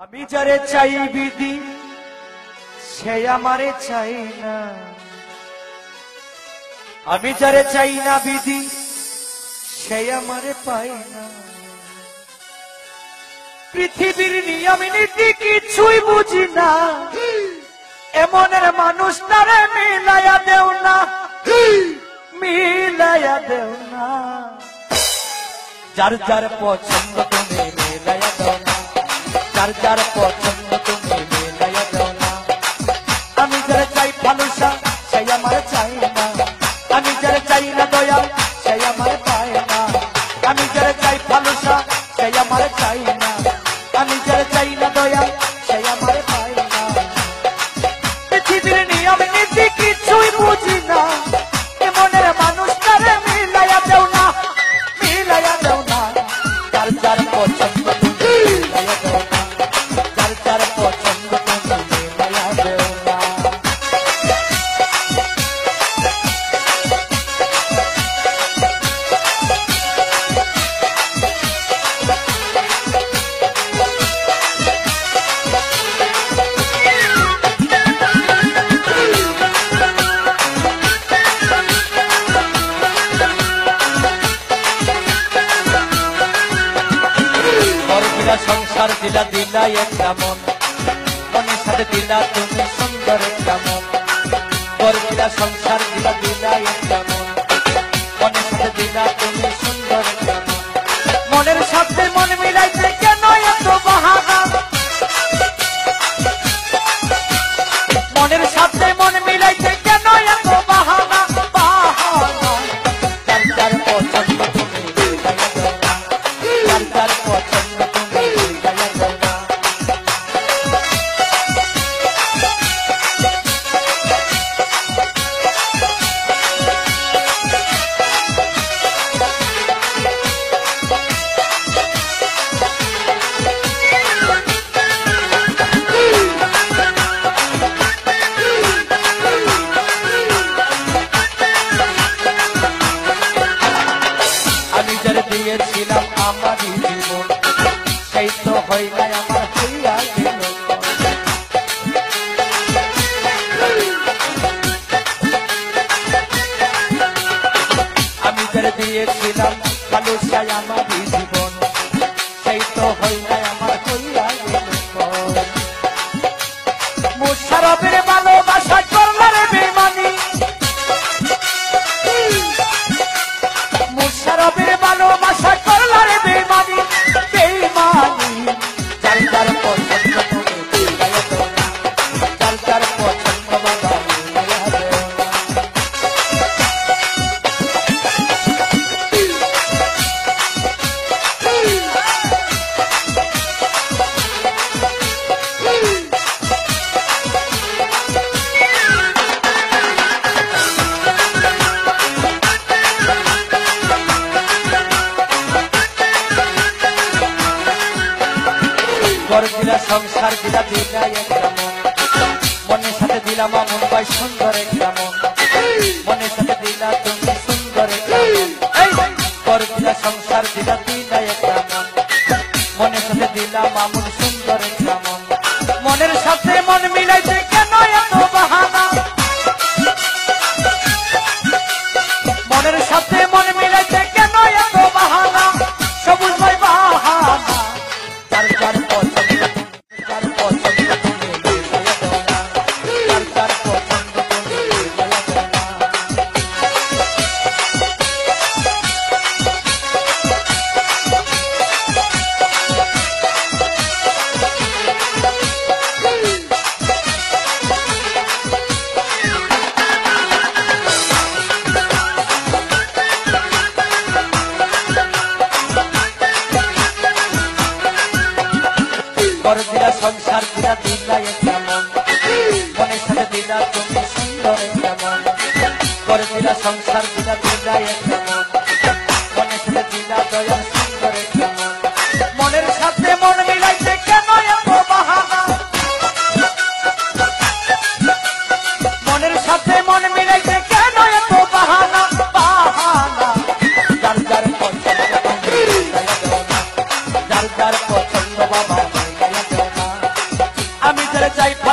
আমি যারে চাই বিধি সে আমারে চাই না, আমি যারে চাই না বিধি সে আমারে পাই না। পৃথিবীর নিয়ম নীতি কিছুই বুঝি না, এমনের মানুষ তারে মিলাইয়া দেও না, মিলাইয়া দেও না। যার যার পছন্দ তুমি মিলাইয়া দাও না, যার যার পছন্দ তুমি মিলাইয়া দাও না। আমি যারা চাই ভালোবাসা সেই আমার চাই না, আমি যারা চাই না দয়া সেই আমার পায় না। আমি যারা চাই ভালোবাসা সেই আমার চাই না, আমি যারা চাই না দয়া সেই আমার পায় না। পৃথিবীর নিয়ম নীতি কিছুই বুঝি না, এমনের মানুষ তারে মিলাইয়া দেও না, মিলাইয়া দেও না। যার যার পছন্দ তুমি মিলাইয়া দেও না, যার যার পছন্দ তুমি মিলাইয়া দেও না। সংসার দিলা দিলা একটা মন, মনের সাথে দিলা তুমি সুন্দর একটা মন। দিলা সংসার দিলা দিলা একটা মন, মনের সাথে দিলা তুমি সুন্দর একটা মন। মনের সাথে মন মিলাইতে কেন এত বাহানা, মনের সাথে মন মিলাইতে কেন এত বাহানা, বাহানা। যার যার পছন্দ তুমি মিলাইয়া দাও না, যার যার পছন্দ তুমি মিলাইয়া দাও না। আমি যারে দিয়েছিলাম আমারই জীবন, সেই তো হইলাই আমার হইয়া গেল। আমি যারে দিয়েছিলাম ভালোবাসায় আমারই জীবন, সেই তো হইলাই আমার হইয়া গেল। মুশারফের ভালোবাসা করলার বেমানি, মুশারফের ভালোবাসা করলার বেমানি, বেমানি। যার যার পছন্দ তুমি মিলাইয়া দাও না, যার যার পছন্দ বাবা মিলাইয়া দাও না। ঘর দিলা সংসার দিলা দিলা একটা মন, মনের সাথে দিলাম মন ভাই সুন্দর একটা মন, মনের সাথে দিলা তুমি সুন্দর একটা মন। ঘর দিলা সংসার দিলা দিলা একটা মন, মনের সাথে দিলাম মন সুন্দর একটা মন। মনের সাথে মন মিলাইতে কেন এত বাহানা, মনের সাথে মন মিলাইতে কেন এত বাহানা, সবুজ ভাই বাহানা। যার যার পছন্দ যার পছন্দ তুমি মিলাইয়া দাও না, যার যার পছন্দ তুমি মিলাইয়া দাও না। ঘর দিলা সংসার দিলা দিলা একটা মন, মনের সাথে দিলা তুমি সুন্দর একটা মন। ঘর দিলা সংসার দিলা দিলা একটা মন, মনের সাথে দিলা দয়া সুন্দর একটা মন। মনের সাথে মন মিলাইতে কেন এত বাহানা, মনের সাথে মন মিলাইতে কেন এত বাহানা, বাহানা। যার যার পছন্দ তুমি মিলাইয়া দাও না, যার যার পছন্দ বাবা মিলাইয়া দাও না। যাই